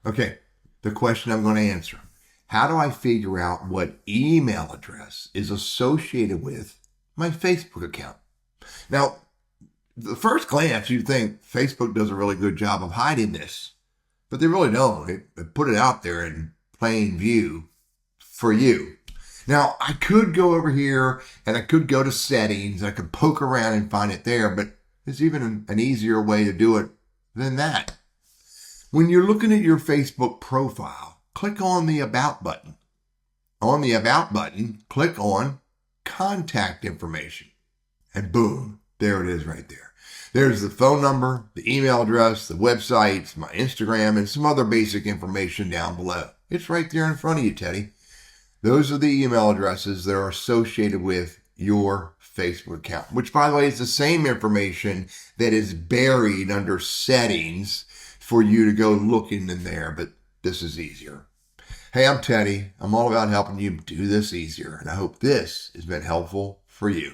Okay, the question I'm going to answer. How do I figure out what email address is associated with my Facebook account? Now, the first glance, you'd think Facebook does a really good job of hiding this, but they really don't. They put it out there in plain view for you. Now, I could go over here and I could go to settings. I could poke around and find it there, but there's even an easier way to do it than that. When you're looking at your Facebook profile, click on the About button. On the About button, click on Contact Information. And boom, there it is right there. There's the phone number, the email address, the websites, my Instagram, and some other basic information down below. It's right there in front of you, Teddy. Those are the email addresses that are associated with your Facebook account, which, by the way, is the same information that is buried under settings for you to go looking in there, but this is easier. Hey, I'm Teddy. I'm all about helping you do this easier, and I hope this has been helpful for you.